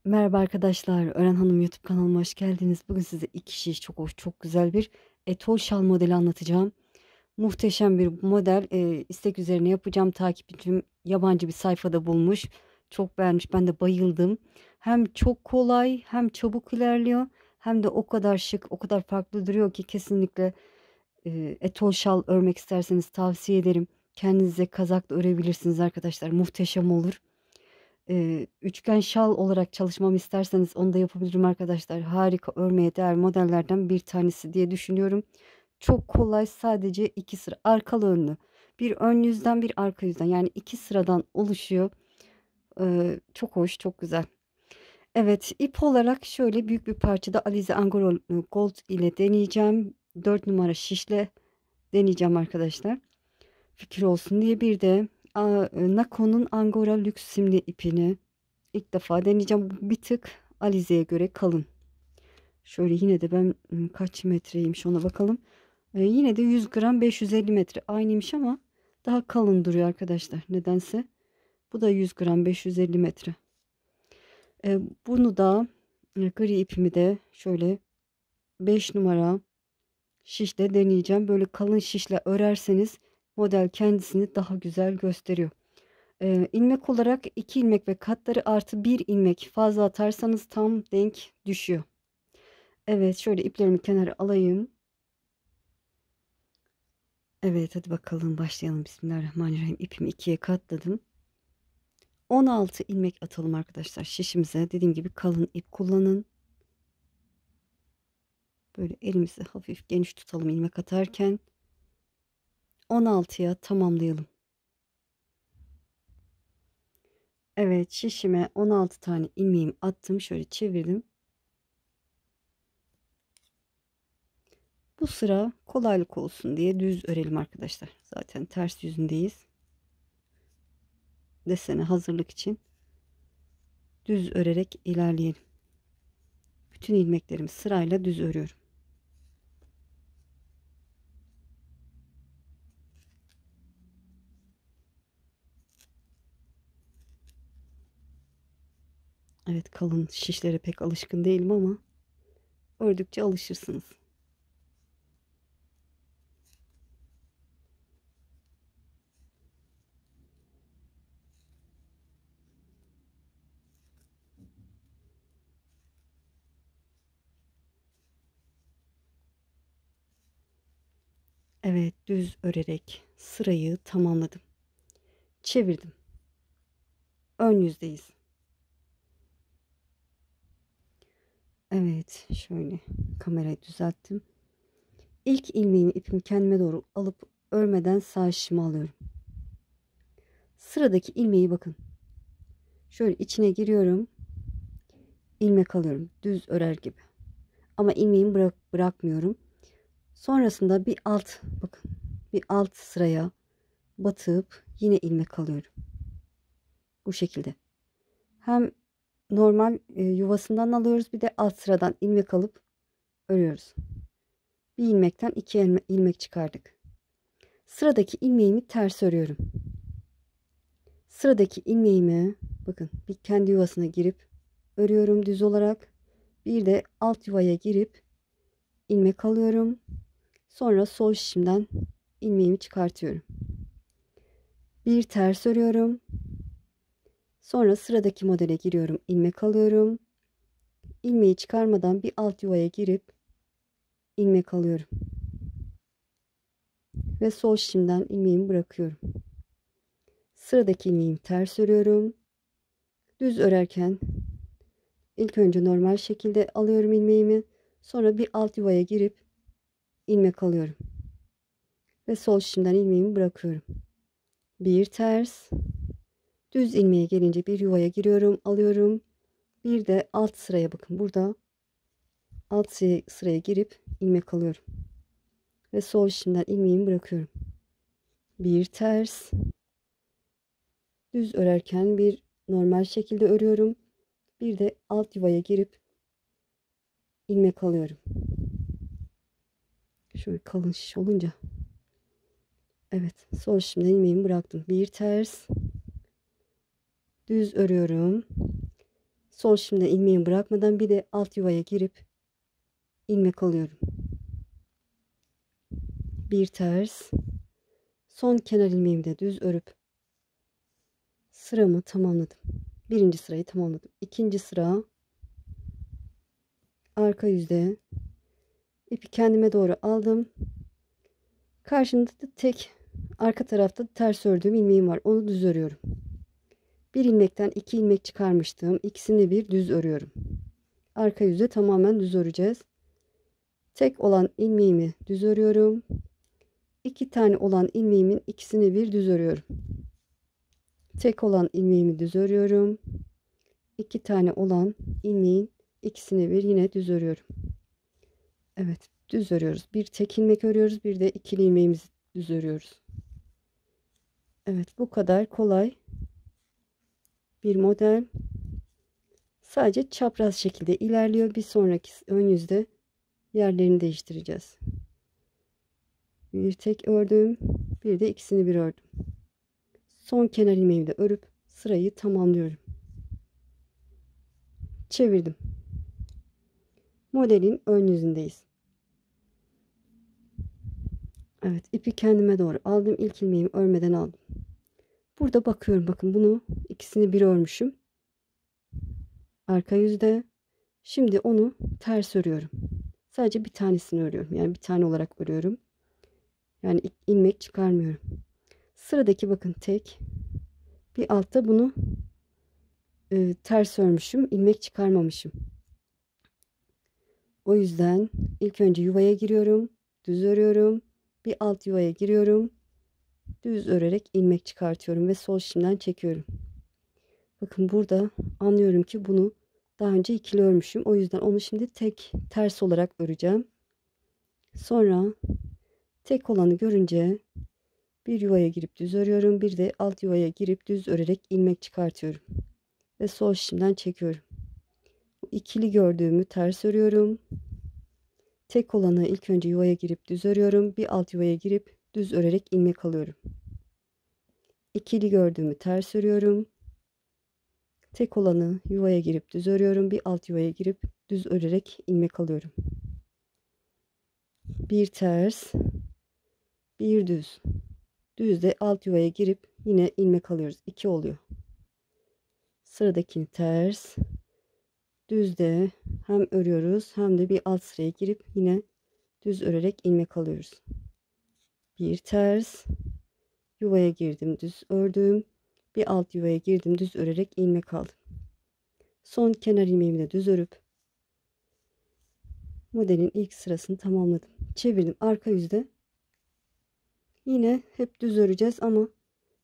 Merhaba arkadaşlar, Ören Hanım YouTube kanalıma hoş geldiniz. Bugün size iki şiş çok hoş, çok güzel bir etol şal modeli anlatacağım. Muhteşem bir model. İstek üzerine yapacağım. Takipçim yabancı bir sayfada bulmuş. Çok beğenmiş. Ben de bayıldım. Hem çok kolay, hem çabuk ilerliyor, hem de o kadar şık, o kadar farklı duruyor ki kesinlikle etol şal örmek isterseniz tavsiye ederim. Kendinize kazak da örebilirsiniz arkadaşlar. Muhteşem olur. Üçgen şal olarak çalışmamı isterseniz onu da yapabilirim arkadaşlar. Harika, örmeye değer modellerden bir tanesi diye düşünüyorum. Çok kolay, sadece iki sıra arkalı önlü. Bir ön yüzden bir arka yüzden, yani iki sıradan oluşuyor. Çok hoş, çok güzel. Evet, ip olarak şöyle büyük bir parçada Alize Angora Gold ile deneyeceğim. 4 numara şişle deneyeceğim arkadaşlar. Fikir olsun diye bir de Nako'nun Angora Lüks simli ipini İlk defa deneyeceğim. Bu bir tık Alize'ye göre kalın. Şöyle yine de ben kaç metreymiş ona bakalım. Yine de 100 gram 550 metre aynıymış ama daha kalın duruyor arkadaşlar. Nedense. Bu da 100 gram 550 metre. Bunu da gri ipimi de şöyle 5 numara şişle deneyeceğim. Böyle kalın şişle örerseniz model kendisini daha güzel gösteriyor. İlmek olarak 2 ilmek ve katları artı 1 ilmek fazla atarsanız tam denk düşüyor. Evet, şöyle iplerimi kenara alayım. Evet, hadi bakalım başlayalım. Bismillahirrahmanirrahim. İpimi ikiye katladım. 16 ilmek atalım arkadaşlar şişimize. Dediğim gibi kalın ip kullanın. Böyle elimizi hafif geniş tutalım ilmek atarken. 16'ya tamamlayalım. Evet, şişime 16 tane ilmeğimi attım. Şöyle çevirdim. Bu sıra kolaylık olsun diye düz örelim arkadaşlar. Zaten ters yüzündeyiz. Desene hazırlık için düz örerek ilerleyelim. Bütün ilmeklerimi sırayla düz örüyorum. Evet, kalın şişlere pek alışkın değilim ama ördükçe alışırsınız. Evet, düz örerek sırayı tamamladım. Çevirdim. Ön yüzdeyiz. Evet, şöyle kamerayı düzelttim. İlk ilmeğimi ipimi kendime doğru alıp örmeden sağ şişime alıyorum. Sıradaki ilmeği bakın. Şöyle içine giriyorum. İlmek alıyorum. Düz örer gibi. Ama ilmeğimi bırakmıyorum. Sonrasında bakın bir alt sıraya batıp yine ilmek alıyorum. Bu şekilde. Hem normal yuvasından alıyoruz, bir de alt sıradan ilmek alıp örüyoruz. Bir ilmekten iki ilmek çıkardık. Sıradaki ilmeğimi ters örüyorum. Sıradaki ilmeğimi bakın bir kendi yuvasına girip örüyorum düz olarak. Bir de alt yuvaya girip ilmek alıyorum. Sonra sol şişimden ilmeğimi çıkartıyorum. Bir ters örüyorum. Sonra sıradaki modele giriyorum. İlmek alıyorum. İlmeği çıkarmadan bir alt yuvaya girip ilmek alıyorum. Ve sol şişimden ilmeğimi bırakıyorum. Sıradaki ilmeğimi ters örüyorum. Düz örerken ilk önce normal şekilde alıyorum ilmeğimi. Sonra bir alt yuvaya girip ilmek alıyorum. Ve sol şişimden ilmeğimi bırakıyorum. Bir ters. Düz ilmeğe gelince bir yuvaya giriyorum, alıyorum. Bir de alt sıraya bakın. Burada alt sıraya girip ilmek alıyorum. Ve sol şişimden ilmeğimi bırakıyorum. Bir ters. Düz örerken bir normal şekilde örüyorum. Bir de alt yuvaya girip ilmek alıyorum. Şöyle kalın şiş olunca. Evet, sol şişimden ilmeğimi bıraktım. Bir ters. Düz örüyorum. Sol şimdi ilmeğimi bırakmadan bir de alt yuvaya girip ilmek alıyorum. Bir ters. Son kenar ilmeğimi de düz örüp sıramı tamamladım. Birinci sırayı tamamladım. İkinci sıra arka yüzde ipi kendime doğru aldım. Karşımda da tek arka tarafta ters ördüğüm ilmeğim var. Onu düz örüyorum. Bir ilmekten 2 ilmek çıkarmıştım. İkisini bir düz örüyorum. Arka yüzde tamamen düz öreceğiz. Tek olan ilmeğimi düz örüyorum. 2 tane olan ilmeğimin ikisini bir düz örüyorum. Tek olan ilmeğimi düz örüyorum. 2 tane olan ilmeğin ikisini bir yine düz örüyorum. Evet, düz örüyoruz. Bir tek ilmek örüyoruz, bir de ikili ilmeğimizi düz örüyoruz. Evet, bu kadar kolay bir model. Sadece çapraz şekilde ilerliyor. Bir sonraki ön yüzde yerlerini değiştireceğiz. Bir tek ördüm, bir de ikisini bir ördüm. Son kenar ilmeğimi de örüp sırayı tamamlıyorum. Çevirdim. Modelin ön yüzündeyiz. Evet, ipi kendime doğru aldım. İlk ilmeğimi örmeden aldım. Burada bakıyorum, bakın bunu ikisini bir örmüşüm. Arka yüzde. Şimdi onu ters örüyorum. Sadece bir tanesini örüyorum. Yani bir tane olarak örüyorum. Yani ilmek çıkarmıyorum. Sıradaki bakın tek. Bir altta bunu ters örmüşüm. İlmek çıkarmamışım. O yüzden ilk önce yuvaya giriyorum. Düz örüyorum. Bir alt yuvaya giriyorum. Düz örerek ilmek çıkartıyorum ve sol şimdiden çekiyorum. Bakın burada anlıyorum ki bunu daha önce ikili örmüşüm. O yüzden onu şimdi tek ters olarak öreceğim. Sonra tek olanı görünce bir yuvaya girip düz örüyorum. Bir de alt yuvaya girip düz örerek ilmek çıkartıyorum. Ve sol şimdiden çekiyorum. Bu ikili gördüğümü ters örüyorum. Tek olanı ilk önce yuvaya girip düz örüyorum. Bir alt yuvaya girip düz örerek ilmek alıyorum. İkili gördüğümü ters örüyorum. Tek olanı yuvaya girip düz örüyorum. Bir alt yuvaya girip düz örerek ilmek alıyorum. Bir ters, bir düz. Düzde alt yuvaya girip yine ilmek alıyoruz. 2 oluyor. Sıradakini ters, düzde hem örüyoruz hem de bir alt sıraya girip yine düz örerek ilmek alıyoruz. Bir ters, yuvaya girdim, düz ördüm. Bir alt yuvaya girdim, düz örerek ilmek aldım. Son kenar ilmeğimi de düz örüp modelin ilk sırasını tamamladım. Çevirdim arka yüzde. Yine hep düz öreceğiz ama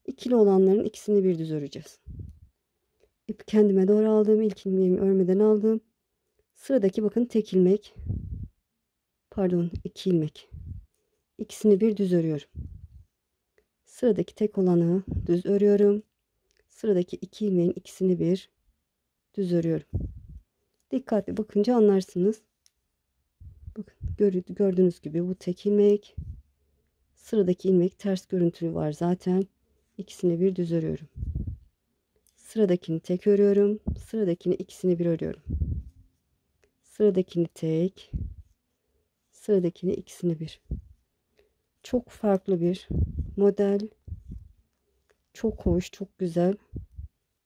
ikili olanların ikisini bir düz öreceğiz. İpi kendime doğru aldım. İlk ilmeğimi örmeden aldım. Sıradaki bakın tek ilmek. Pardon, 2 ilmek. İkisini bir düz örüyorum. Sıradaki tek olanı düz örüyorum. Sıradaki 2 ilmeğin ikisini bir düz örüyorum. Dikkatli bakınca anlarsınız. Bakın gördüğünüz gibi bu tek ilmek. Sıradaki ilmek ters görüntülü var zaten. İkisini bir düz örüyorum. Sıradakini tek örüyorum. Sıradakini ikisini bir örüyorum. Sıradakini tek. Sıradakini ikisini bir. Çok farklı bir model. Çok hoş, çok güzel.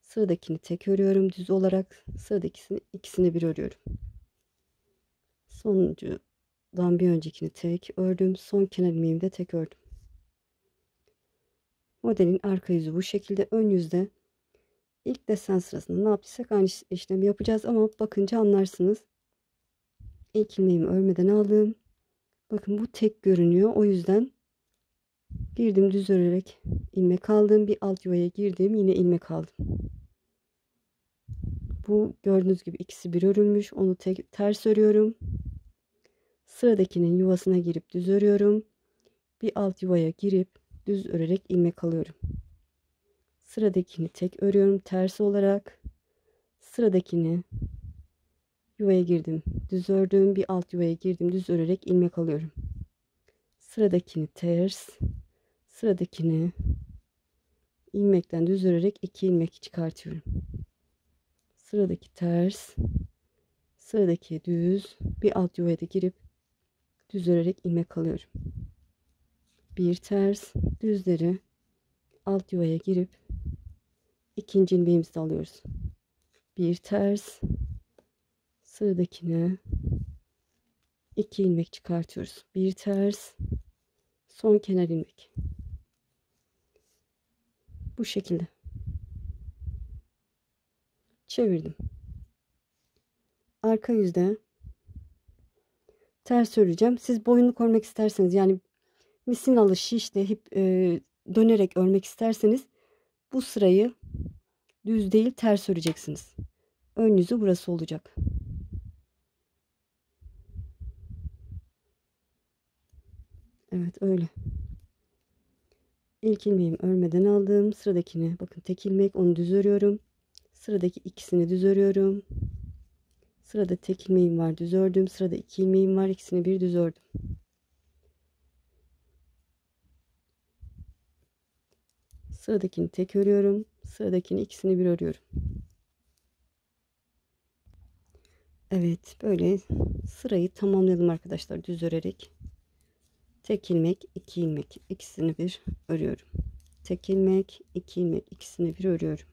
Sıradakini tek örüyorum düz olarak. Sıradakisini ikisini bir örüyorum. Sonuncudan bir öncekini tek ördüm. Son kenar ilmeğimi de tek ördüm. Modelin arka yüzü bu şekilde. Ön yüzde ilk desen sırasında ne yaptıysak aynı işlemi yapacağız ama bakınca anlarsınız. İlk ilmeğimi örmeden aldım. Bakın bu tek görünüyor. O yüzden girdim düz örerek ilmek aldım. Bir alt yuvaya girdim. Yine ilmek aldım. Bu gördüğünüz gibi ikisi bir örülmüş. Onu ters örüyorum. Sıradakinin yuvasına girip düz örüyorum. Bir alt yuvaya girip düz örerek ilmek alıyorum. Sıradakini tek örüyorum ters olarak. Sıradakini yuvaya girdim. Düz ördüm. Bir alt yuvaya girdim. Düz örerek ilmek alıyorum. Sıradakini ters. Sıradakini ilmekten düz örerek 2 ilmek çıkartıyorum. sıradaki ters, sıradaki düz, bir alt yuvaya da girip düz örerek ilmek alıyorum. Bir ters, düzleri alt yuvaya girip ikinci ilmeğimizi de alıyoruz. Bir ters, sıradakine 2 ilmek çıkartıyoruz. Bir ters, son kenar ilmek. Bu şekilde çevirdim. Arka yüzde ters öreceğim. Siz boyunluk örmek isterseniz, yani misinalı şişle dönerek örmek isterseniz bu sırayı düz değil ters öreceksiniz. Ön yüzü burası olacak. Evet, öyle. İlk ilmeğimi örmeden aldım. Sıradakini bakın tek ilmek, onu düz örüyorum. Sıradaki ikisini düz örüyorum. Sırada tek ilmeğim var, düz ördüm. Sırada 2 ilmeğim var, ikisini bir düz ördüm. Sıradakini tek örüyorum. Sıradakini ikisini bir örüyorum. Evet, böyle sırayı tamamlayalım arkadaşlar, düz örerek. Tek ilmek, 2 ilmek, ikisini bir örüyorum. Tek ilmek, 2 ilmek, ikisini bir örüyorum.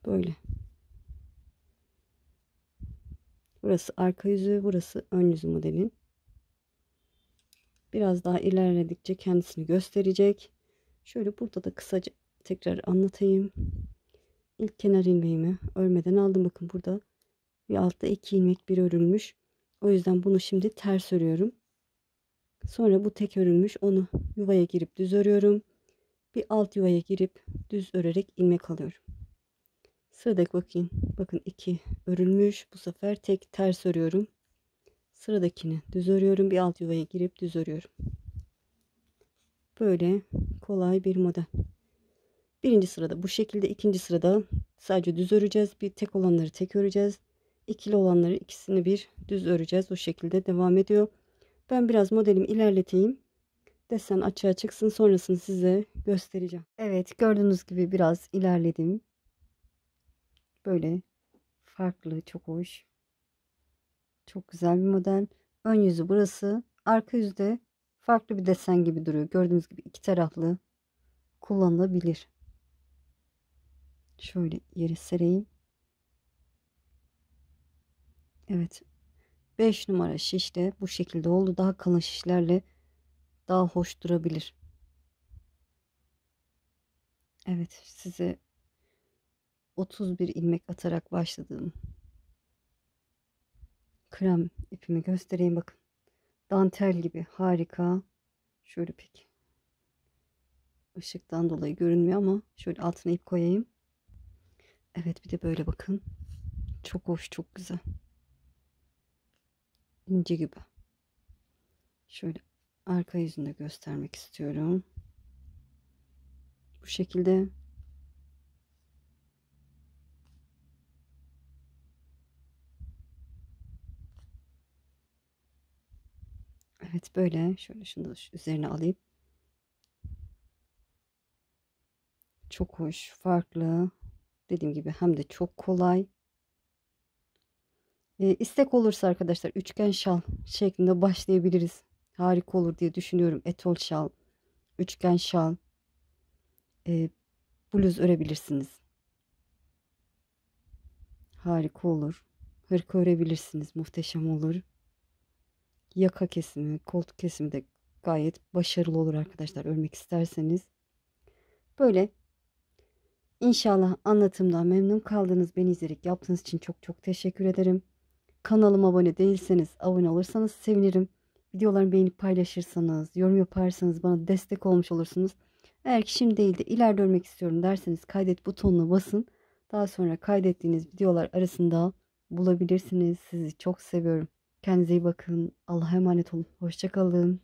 Böyle. Burası arka yüzü, burası ön yüzü modelin. Biraz daha ilerledikçe kendisini gösterecek. Şöyle burada da kısaca tekrar anlatayım. İlk kenar ilmeğimi örmeden aldım. Bakın burada bir altta 2 ilmek bir örülmüş. O yüzden bunu şimdi ters örüyorum. Sonra bu tek örülmüş, onu yuvaya girip düz örüyorum. Bir alt yuvaya girip düz örerek ilmek alıyorum. Sıradaki bakın 2 örülmüş. Bu sefer tek ters örüyorum. Sıradakini düz örüyorum. Bir alt yuvaya girip düz örüyorum. Böyle kolay bir model. Birinci sırada bu şekilde, ikinci sırada sadece düz öreceğiz. Bir tek olanları tek öreceğiz. İkili olanları ikisini bir düz öreceğiz. O şekilde devam ediyor. Ben biraz modelimi ilerleteyim. Desen açığa çıksın, sonrasını size göstereceğim. Evet, gördüğünüz gibi biraz ilerledim. Böyle farklı, çok hoş. Çok güzel bir model. Ön yüzü burası. Arka yüzde farklı bir desen gibi duruyor. Gördüğünüz gibi iki taraflı kullanılabilir. Şöyle yeri sereyim. Evet. 5 numara şiş de bu şekilde oldu. Daha kalın şişlerle daha hoş durabilir. Evet, size 31 ilmek atarak başladığım krem ipimi göstereyim. Bakın. Dantel gibi harika. Şöyle pek ışıktan dolayı görünmüyor ama şöyle altına ip koyayım. Evet, bir de böyle bakın. Çok hoş, çok güzel. İnce gibi. Şöyle arka yüzünde göstermek istiyorum. Bu şekilde. Evet, böyle. Şöyle şunu da üzerine alayım. Çok hoş, farklı. Dediğim gibi hem de çok kolay. İstek olursa arkadaşlar üçgen şal şeklinde başlayabiliriz. Harika olur diye düşünüyorum. Etol şal, üçgen şal, e, bluz örebilirsiniz. Harika olur. Hırka örebilirsiniz. Muhteşem olur. Yaka kesimi, koltuk kesimi de gayet başarılı olur arkadaşlar, örmek isterseniz. Böyle. İnşallah anlatımdan memnun kaldınız. Beni izleyerek yaptığınız için çok çok teşekkür ederim. Kanalıma abone değilseniz abone olursanız sevinirim. Videolarımı beğenip paylaşırsanız, yorum yaparsanız bana destek olmuş olursunuz. Eğer ki şimdi değil de ileride örmek istiyorum derseniz kaydet butonuna basın. Daha sonra kaydettiğiniz videolar arasında bulabilirsiniz. Sizi çok seviyorum. Kendinize iyi bakın. Allah'a emanet olun. Hoşça kalın.